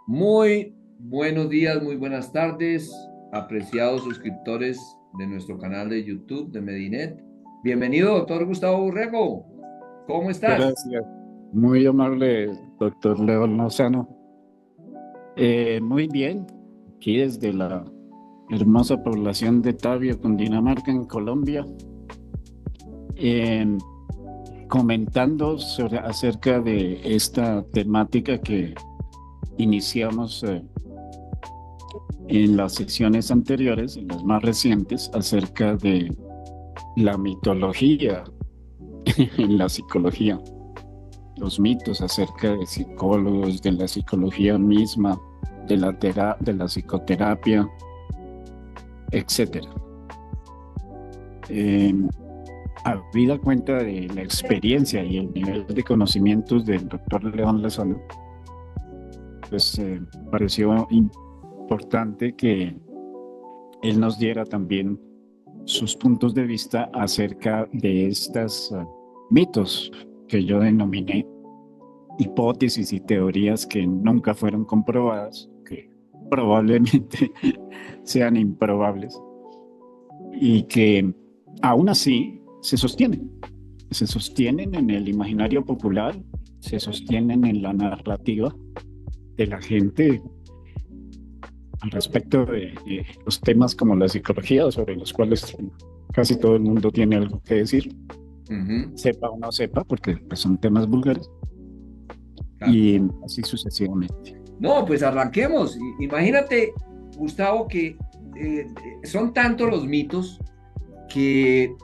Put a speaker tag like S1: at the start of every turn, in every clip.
S1: Muy buenos días, muy buenas tardes, apreciados suscriptores de nuestro canal de YouTube de Medinet. Bienvenido, doctor Gustavo Urrego. ¿Cómo estás?
S2: Gracias. Muy amable, doctor León Lozano. Muy bien, aquí desde la hermosa población de Tabio, Cundinamarca, en Colombia, eh, comentando acerca de esta temática que iniciamos en las secciones anteriores, en las más recientes, acerca de la mitología en la psicología, los mitos acerca de psicólogos, de la psicología misma, de la psicoterapia, etcétera. Eh, Habida cuenta de la experiencia y el nivel de conocimientos del doctor León Lozano, pues pareció importante que él nos diera también sus puntos de vista acerca de estos mitos que yo denominé hipótesis y teorías que nunca fueron comprobadas, que probablemente sean improbables y que aún así se sostienen en el imaginario popular, se sostienen en la narrativa de la gente al respecto de los temas como la psicología, sobre los cuales casi todo el mundo tiene algo que decir,
S1: Ujú,
S2: sepa o no sepa, porque pues, son temas vulgares,
S1: claro.
S2: y así sucesivamente.
S1: No, pues arranquemos. Imagínate, Gustavo, que son tantos los mitos que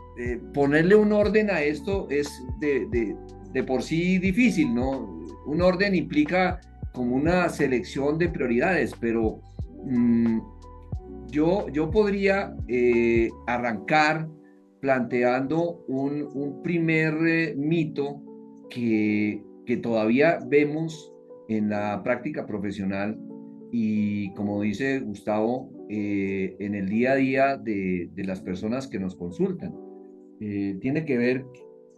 S1: ponerle un orden a esto es de por sí difícil, ¿no? Un orden implica como una selección de prioridades, pero mm, yo podría arrancar planteando un primer mito que todavía vemos en la práctica profesional y como dice Gustavo, en el día a día de las personas que nos consultan. Tiene que ver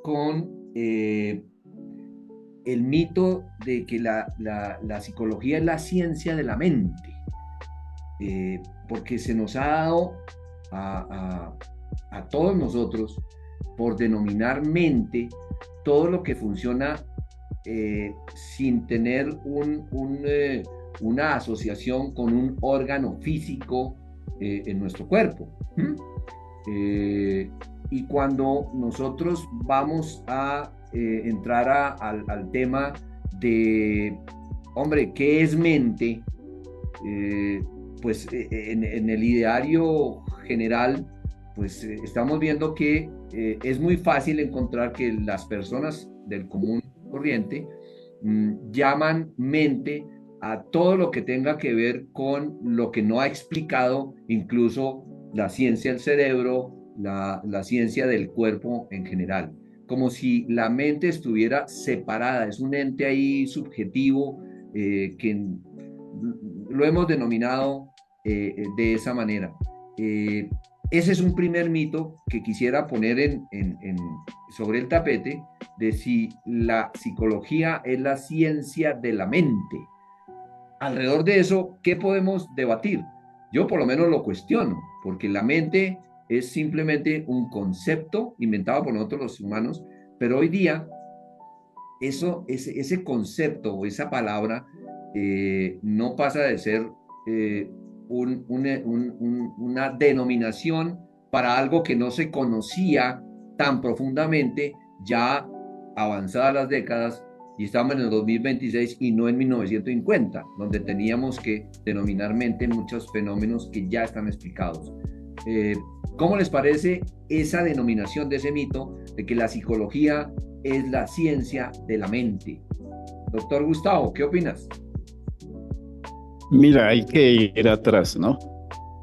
S1: con el mito de que la psicología es la ciencia de la mente, porque se nos ha dado a, a todos nosotros por denominar mente todo lo que funciona sin tener una asociación con un órgano físico en nuestro cuerpo. ¿Mm? Eh, y cuando nosotros vamos a entrar al tema de, hombre, ¿qué es mente? Eh, pues en el ideario general, pues estamos viendo que es muy fácil encontrar que las personas del común corriente llaman mente a todo lo que tenga que ver con lo que no ha explicado incluso la ciencia del cerebro, la ciencia del cuerpo en general, como si la mente estuviera separada, es un ente ahí subjetivo que lo hemos denominado de esa manera. Ese es un primer mito que quisiera poner sobre el tapete de si la psicología es la ciencia de la mente. Alrededor de eso, ¿qué podemos debatir? Yo por lo menos lo cuestiono, porque la mente es simplemente un concepto inventado por nosotros los humanos, pero hoy día ese concepto o esa palabra no pasa de ser eh, una denominación para algo que no se conocía tan profundamente ya avanzadas las décadas y estamos en el 2026 y no en 1950, donde teníamos que denominar mente muchos fenómenos que ya están explicados. Eh, ¿Cómo les parece esa denominación de ese mito de que la psicología es la ciencia de la mente? Doctor Gustavo, ¿qué opinas?
S2: Mira, hay que ir atrás, ¿no?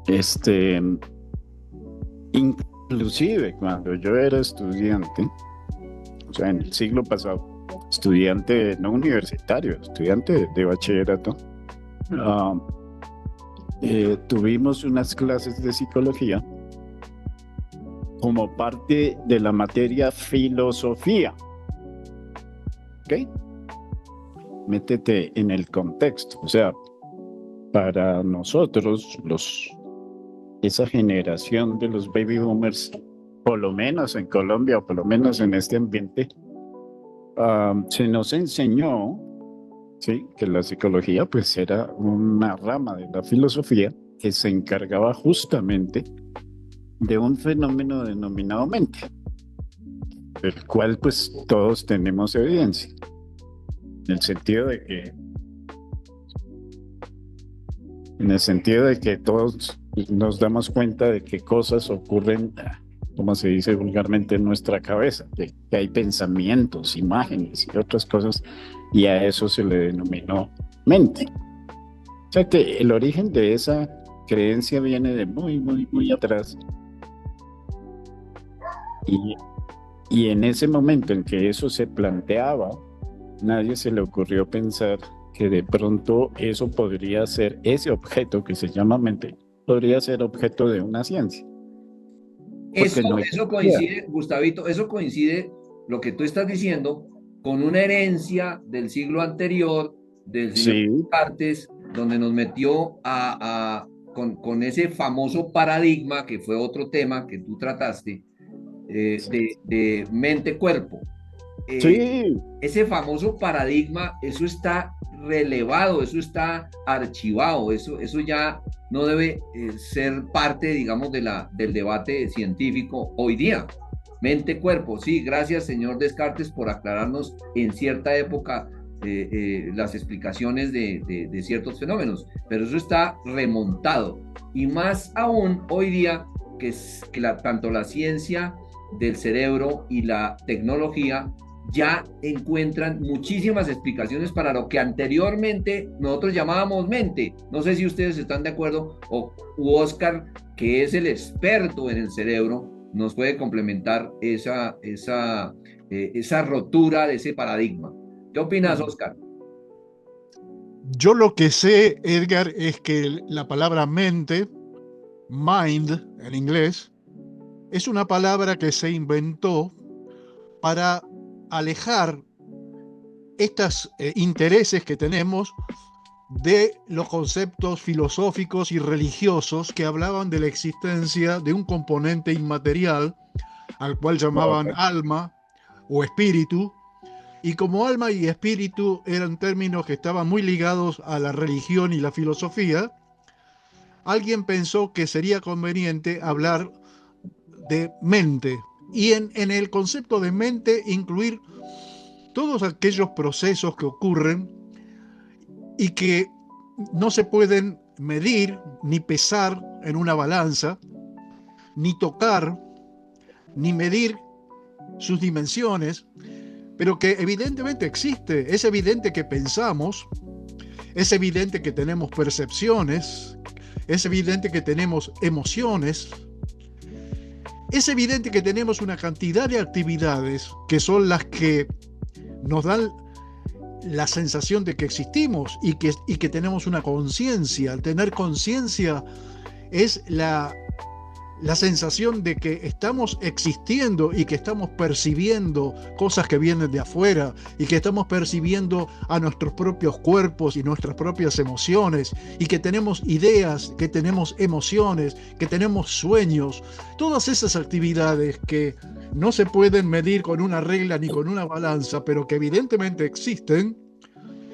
S2: Este, Inclusive cuando yo era estudiante, o sea, en el siglo pasado, estudiante no universitario, estudiante de bachillerato, ah, tuvimos unas clases de psicología como parte de la materia filosofía, ¿ok? Métete en el contexto, o sea, para nosotros, esa generación de los baby boomers, por lo menos en Colombia o por lo menos en este ambiente, se nos enseñó, ¿sí?, que la psicología pues era una rama de la filosofía que se encargaba justamente de un fenómeno denominado mente, del cual pues todos tenemos evidencia, en el sentido de que todos nos damos cuenta de que cosas ocurren, como se dice vulgarmente, en nuestra cabeza, de que hay pensamientos, imágenes y otras cosas, y a eso se le denominó mente. O sea que el origen de esa creencia viene de muy, muy, muy atrás. Y en ese momento en que eso se planteaba, nadie se le ocurrió pensar que de pronto eso podría ser, ese objeto que se llama mente, podría ser objeto de una ciencia.
S1: Eso coincide, Gustavito, eso coincide lo que tú estás diciendo con una herencia del siglo anterior del señor Descartes, donde nos metió con ese famoso paradigma, que fue otro tema que tú trataste, de mente-cuerpo. Ese famoso paradigma, eso está relevado, eso está archivado, eso ya no debe ser parte, digamos, del debate científico hoy día. Mente-cuerpo, sí, gracias señor Descartes por aclararnos en cierta época las explicaciones de ciertos fenómenos, pero eso está remontado, y más aún hoy día que tanto la ciencia del cerebro y la tecnología ya encuentran muchísimas explicaciones para lo que anteriormente nosotros llamábamos mente. No sé si ustedes están de acuerdo, o Oscar, que es el experto en el cerebro, nos puede complementar esa rotura de ese paradigma. ¿Qué opinas, Oscar?
S3: Yo lo que sé, Edgar, es que la palabra mente, mind en inglés, es una palabra que se inventó para alejar estos intereses que tenemos de los conceptos filosóficos y religiosos que hablaban de la existencia de un componente inmaterial al cual llamaban alma o espíritu, y como alma y espíritu eran términos que estaban muy ligados a la religión y la filosofía, alguien pensó que sería conveniente hablar de mente, y en el concepto de mente incluir todos aquellos procesos que ocurren y que no se pueden medir ni pesar en una balanza, ni tocar, ni medir sus dimensiones, pero que evidentemente existe. Es evidente que pensamos, es evidente que tenemos percepciones, es evidente que tenemos emociones, es evidente que tenemos una cantidad de actividades que son las que nos dan la sensación de que existimos y que tenemos una conciencia. Al tener conciencia es la sensación de que estamos existiendo y que estamos percibiendo cosas que vienen de afuera y que estamos percibiendo a nuestros propios cuerpos y nuestras propias emociones, y que tenemos ideas, que tenemos emociones, que tenemos sueños. Todas esas actividades que no se pueden medir con una regla ni con una balanza, pero que evidentemente existen,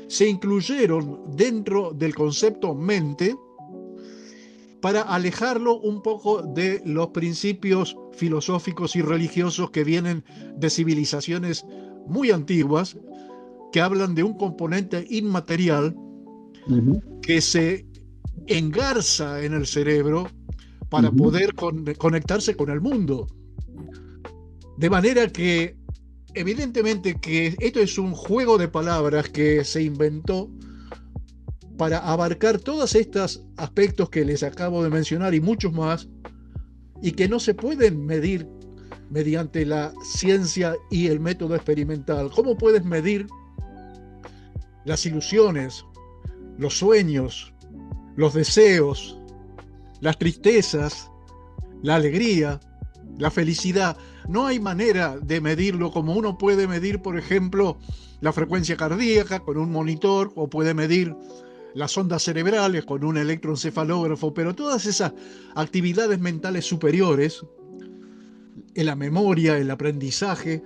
S3: se incluyeron dentro del concepto mente para alejarlo un poco de los principios filosóficos y religiosos que vienen de civilizaciones muy antiguas, que hablan de un componente inmaterial que se engarza en el cerebro para poder conectarse con el mundo. De manera que, evidentemente, que esto es un juego de palabras que se inventó para abarcar todos estos aspectos que les acabo de mencionar y muchos más, y que no se pueden medir mediante la ciencia y el método experimental. ¿Cómo puedes medir las ilusiones, los sueños, los deseos, las tristezas, la alegría, la felicidad? No hay manera de medirlo como uno puede medir, por ejemplo, la frecuencia cardíaca con un monitor, o puede medir las ondas cerebrales con un electroencefalógrafo, pero todas esas actividades mentales superiores, en la memoria, el aprendizaje,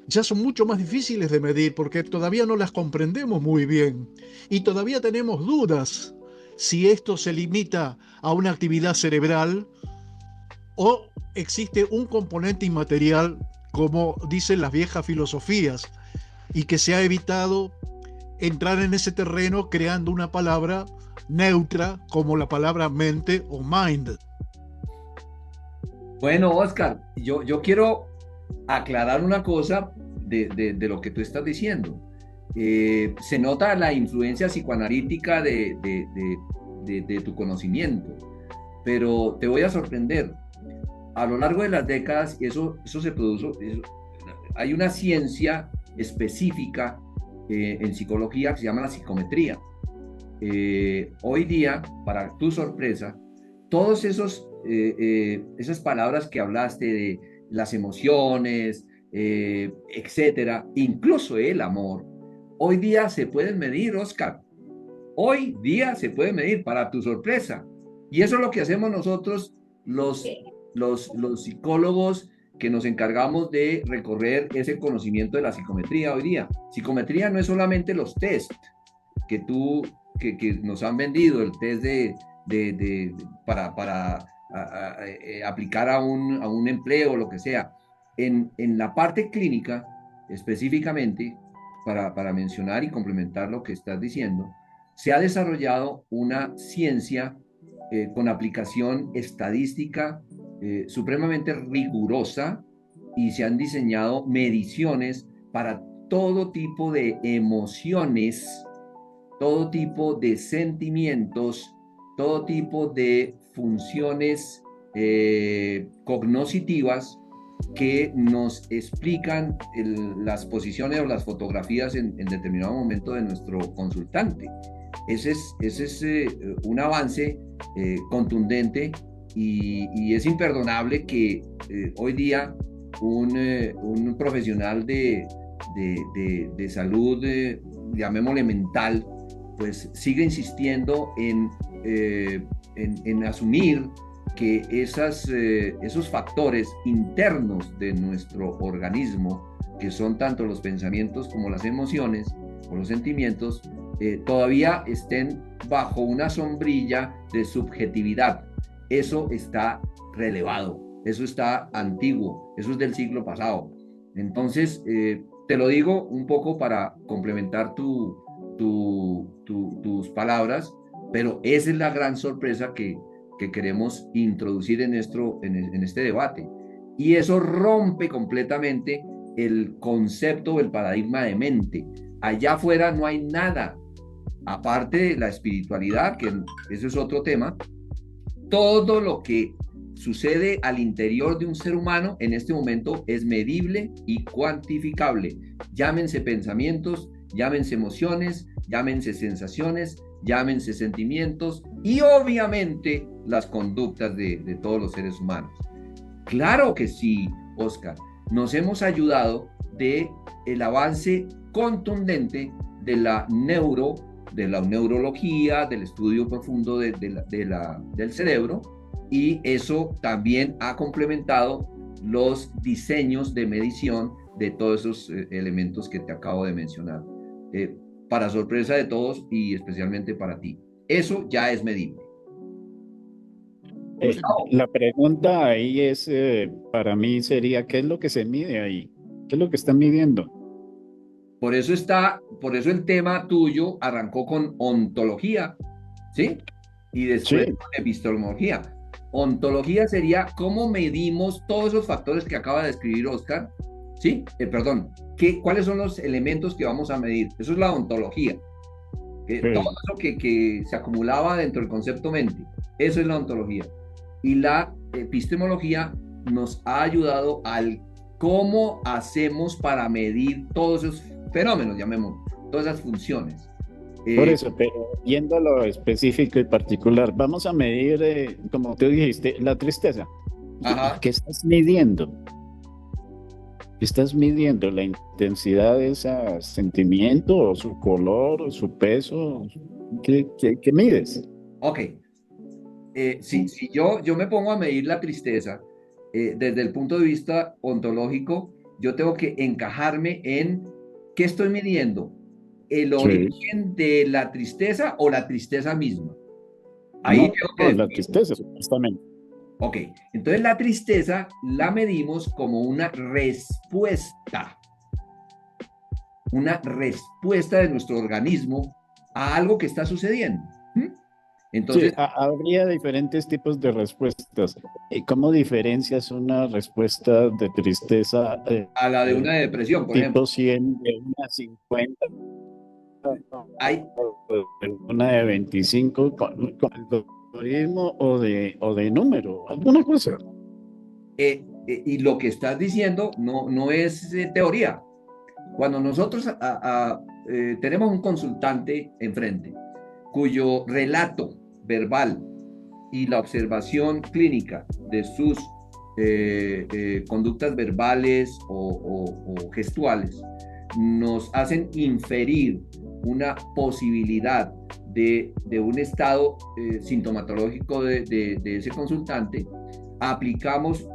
S3: ya son mucho más difíciles de medir porque todavía no las comprendemos muy bien y todavía tenemos dudas si esto se limita a una actividad cerebral o existe un componente inmaterial, como dicen las viejas filosofías, y que se ha evitado entrar en ese terreno creando una palabra neutra como la palabra mente o mind.
S1: Bueno, Oscar, yo quiero aclarar una cosa de lo que tú estás diciendo. Se nota la influencia psicoanalítica de tu conocimiento, pero te voy a sorprender. A lo largo de las décadas, eso se produjo, hay una ciencia específica en psicología que se llama la psicometría. Hoy día, para tu sorpresa, todos esas palabras que hablaste de las emociones, etcétera, incluso el amor, hoy día se pueden medir, Oscar. Hoy día se puede medir, para tu sorpresa. Y eso es lo que hacemos nosotros, los psicólogos que nos encargamos de recorrer ese conocimiento de la psicometría hoy día. Psicometría no es solamente los test que nos han vendido, el test para aplicar a un empleo o lo que sea. En la parte clínica, específicamente, para mencionar y complementar lo que estás diciendo, se ha desarrollado una ciencia con aplicación estadística supremamente rigurosa, y se han diseñado mediciones para todo tipo de emociones, todo tipo de sentimientos, todo tipo de funciones cognitivas que nos explican las posiciones o las fotografías en determinado momento de nuestro consultante. Ese es un avance contundente, y es imperdonable que hoy día un profesional de salud, llamémosle mental, pues sigue insistiendo en asumir que esos factores internos de nuestro organismo, que son tanto los pensamientos como las emociones o los sentimientos, todavía estén bajo una sombrilla de subjetividad. Eso está relevado, eso está antiguo, eso es del siglo pasado. Entonces, te lo digo un poco para complementar tus palabras, pero esa es la gran sorpresa que queremos introducir en este debate. Y eso rompe completamente el concepto, el paradigma de mente. Allá afuera no hay nada, aparte de la espiritualidad, que eso es otro tema. Todo lo que sucede al interior de un ser humano en este momento es medible y cuantificable. Llámense pensamientos, llámense emociones, llámense sensaciones, llámense sentimientos, y obviamente las conductas de todos los seres humanos. Claro que sí, Oscar. Nos hemos ayudado del avance contundente de la neurología, del estudio profundo del cerebro, y eso también ha complementado los diseños de medición de todos esos elementos que te acabo de mencionar. Para sorpresa de todos y especialmente para ti, eso ya es medible.
S2: La pregunta ahí es, para mí sería, ¿qué es lo que se mide ahí? ¿Qué es lo que están midiendo?
S1: Por eso el tema tuyo arrancó con ontología, ¿sí? Y después
S2: Sí.
S1: con epistemología. Ontología sería cómo medimos todos esos factores que acaba de describir Oscar, ¿sí? ¿Cuáles son los elementos que vamos a medir? Eso es la ontología.
S2: Sí.
S1: Todo eso que se acumulaba dentro del concepto mente, eso es la ontología. Y la epistemología nos ha ayudado al cómo hacemos para medir todos esos fenómenos, llamémoslo, todas esas funciones.
S2: Por eso, pero yendo a lo específico y particular, vamos a medir, como tú dijiste, la tristeza.
S1: Ajá.
S2: ¿Qué estás midiendo? ¿Estás midiendo la intensidad de ese sentimiento, o su color, o su peso? ¿Qué mides?
S1: Ok, si yo me pongo a medir la tristeza desde el punto de vista ontológico, yo tengo que encajarme en qué estoy midiendo, el
S2: Sí.
S1: origen de la tristeza o la tristeza misma. Ahí
S2: No,
S1: tengo que
S2: no, la
S1: definir.
S2: tristeza, supuestamente.
S1: Ok, entonces la tristeza la medimos como una respuesta de nuestro organismo a algo que está sucediendo. ¿Mm?
S2: Sí,
S1: Entonces,
S2: habría diferentes tipos de respuestas. ¿Cómo diferencias una respuesta de tristeza
S1: a la de una depresión, por ejemplo,
S2: tipo 100 de una 50
S1: hay,
S2: o de una de 25 con algoritmo o de número, alguna cosa?
S1: y lo que estás diciendo no es teoría. Cuando nosotros tenemos un consultante enfrente, cuyo relato verbal y la observación clínica de sus conductas verbales o gestuales nos hacen inferir una posibilidad de un estado sintomatológico de ese consultante, aplicamos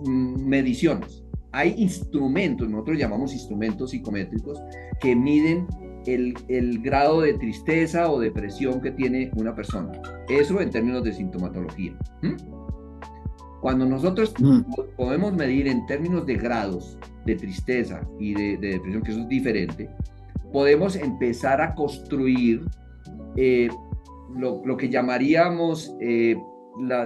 S1: mediciones. Hay instrumentos, nosotros llamamos instrumentos psicométricos, que miden el grado de tristeza o depresión que tiene una persona. Eso en términos de sintomatología. Cuando nosotros
S2: Mm.
S1: podemos medir en términos de grados de tristeza y de depresión, que eso es diferente, podemos empezar a construir lo que llamaríamos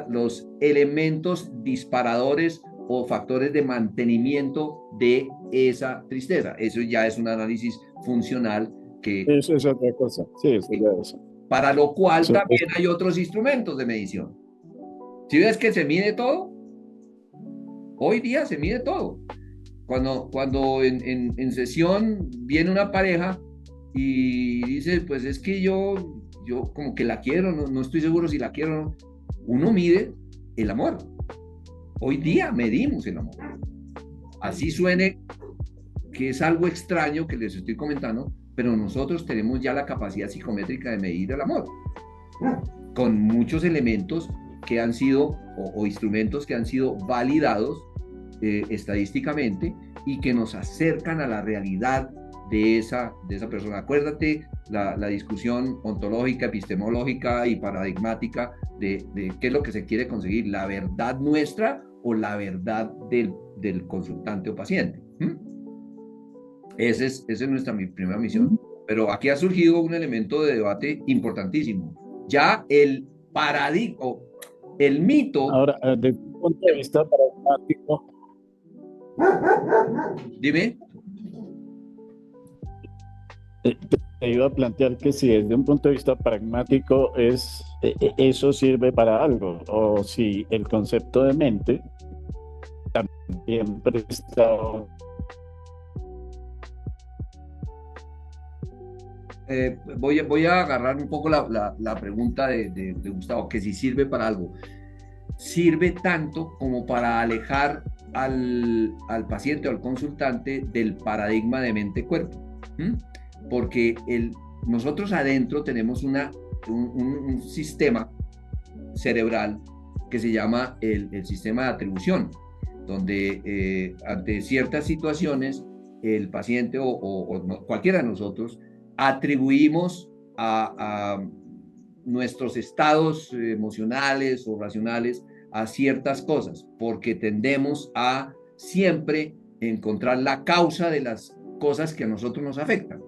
S1: los elementos disparadores o factores de mantenimiento de esa tristeza. Eso ya es un análisis funcional
S2: Eso es otra cosa. Sí, eso ya es.
S1: para lo cual
S2: Eso
S1: también hay otros instrumentos de medición. Si ves que se mide todo, hoy día se mide todo. Cuando en sesión viene una pareja y dice, pues es que yo como que la quiero, no estoy seguro si la quiero o no, uno mide el amor. Hoy día medimos el amor. Así suene que es algo extraño que les estoy comentando, pero nosotros tenemos ya la capacidad psicométrica de medir el amor, con muchos elementos que han sido, o instrumentos que han sido validados estadísticamente y que nos acercan a la realidad de esa persona. Acuérdate la discusión ontológica, epistemológica y paradigmática de qué es lo que se quiere conseguir, la verdad nuestra o la verdad del consultante o paciente. Esa es mi primera misión. Pero aquí ha surgido un elemento de debate importantísimo. Ya el paradigma, el mito.
S2: Ahora, desde un punto de vista pragmático,
S1: Dime.
S2: te iba a plantear que si desde un punto de vista pragmático eso sirve para algo, o si el concepto de mente también presta.
S1: Voy a agarrar un poco la pregunta de Gustavo, que si sirve para algo. Sirve tanto como para alejar al paciente o al consultante del paradigma de mente-cuerpo. Porque nosotros adentro tenemos un sistema cerebral que se llama el sistema de atribución, donde ante ciertas situaciones el paciente o cualquiera de nosotros atribuimos a nuestros estados emocionales o racionales a ciertas cosas, porque tendemos a siempre encontrar la causa de las cosas que a nosotros nos afectan.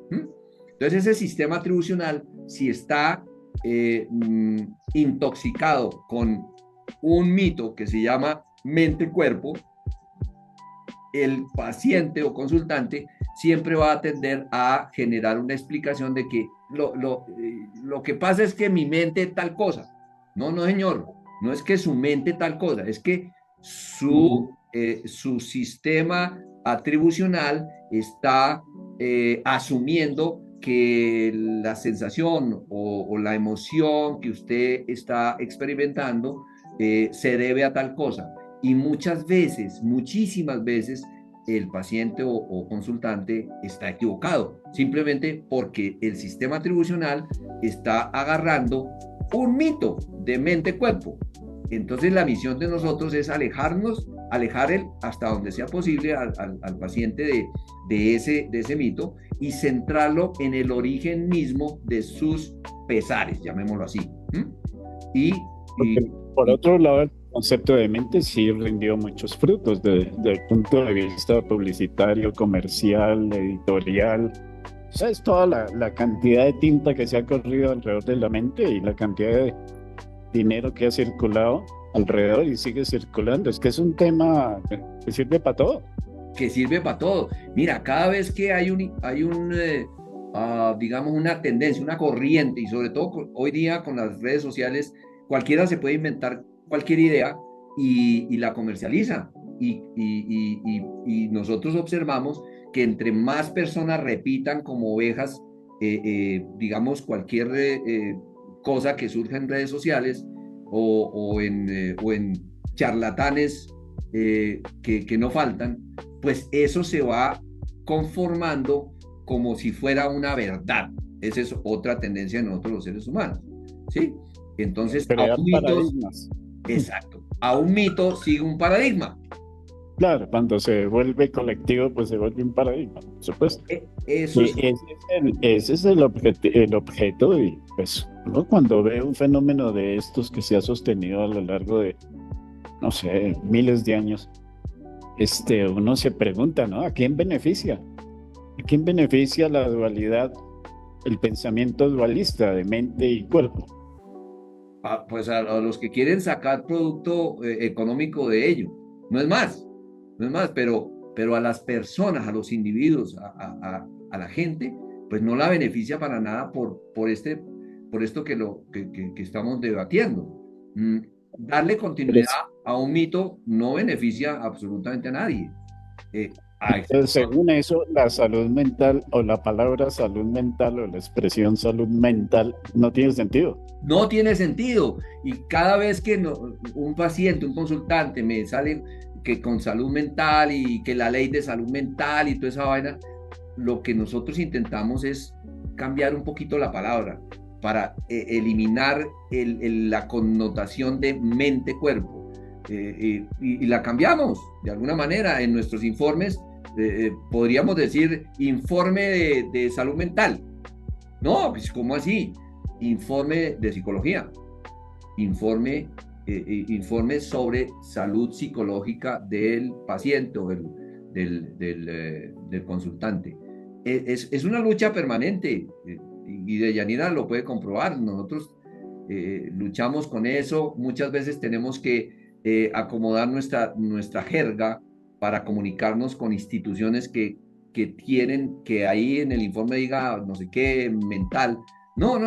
S1: Entonces ese sistema atribucional, si está intoxicado con un mito que se llama mente-cuerpo, el paciente o consultante siempre va a tender a generar una explicación de que lo que pasa es que mi mente tal cosa. No, señor, no es que su mente tal cosa, es que su sistema atribucional está asumiendo que la sensación o la emoción que usted está experimentando se debe a tal cosa. Y muchas veces, muchísimas veces, el paciente o consultante está equivocado, simplemente porque el sistema atribucional está agarrando un mito de mente-cuerpo. Entonces la misión de nosotros es alejar hasta donde sea posible al paciente de ese mito y centrarlo en el origen mismo de sus pesares, llamémoslo así.
S2: Por otro lado, el concepto de mente sí rindió muchos frutos desde el punto de vista publicitario, comercial, editorial. O sea, es toda la cantidad de tinta que se ha corrido alrededor de la mente y la cantidad de dinero que ha circulado alrededor y sigue circulando. Es que es un tema que sirve para todo.
S1: Que sirve para todo. Mira, cada vez que hay digamos, una tendencia, una corriente, y sobre todo hoy día con las redes sociales, cualquiera se puede inventar cualquier idea y la comercializa. Y nosotros observamos que entre más personas repitan como ovejas, digamos, cualquier cosa que surja en redes sociales o en charlatanes que no faltan, pues eso se va conformando como si fuera una verdad. Esa es otra tendencia de nosotros los seres humanos, ¿sí? Entonces,
S2: crear paradigmas.
S1: Exacto. A un mito sigue un paradigma.
S2: Claro, cuando se vuelve colectivo, pues se vuelve un paradigma, por supuesto.
S1: Eso es...
S2: Ese es el objeto y pues uno cuando ve un fenómeno de estos que se ha sostenido a lo largo de, no sé, miles de años, uno se pregunta, ¿no? ¿A quién beneficia? ¿A quién beneficia la dualidad, el pensamiento dualista de mente y cuerpo?
S1: Pues a los que quieren sacar producto económico de ello. No es más, pero a las personas, a los individuos, a la gente, pues no la beneficia para nada por esto que estamos debatiendo. Darle continuidad a un mito no beneficia absolutamente a nadie.
S2: Según eso, la salud mental o la palabra salud mental o la expresión salud mental no tiene sentido.
S1: No tiene sentido. Y cada vez que un paciente, un consultante me sale que con salud mental y que la ley de salud mental y toda esa vaina, lo que nosotros intentamos es cambiar un poquito la palabra para eliminar la connotación de mente-cuerpo. Y la cambiamos de alguna manera en nuestros informes. Podríamos decir informe de salud mental. No, pues ¿cómo así? Informe de psicología, informe sobre salud psicológica del paciente o del consultante. Es una lucha permanente y Deyanira lo puede comprobar. Nosotros luchamos con eso. Muchas veces tenemos que acomodar nuestra jerga para comunicarnos con instituciones que tienen, que ahí en el informe diga no sé qué, mental. No.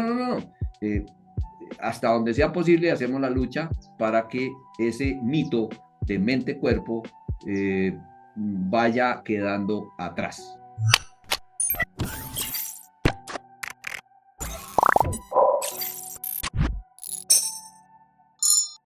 S1: Hasta donde sea posible hacemos la lucha para que ese mito de mente-cuerpo vaya quedando atrás.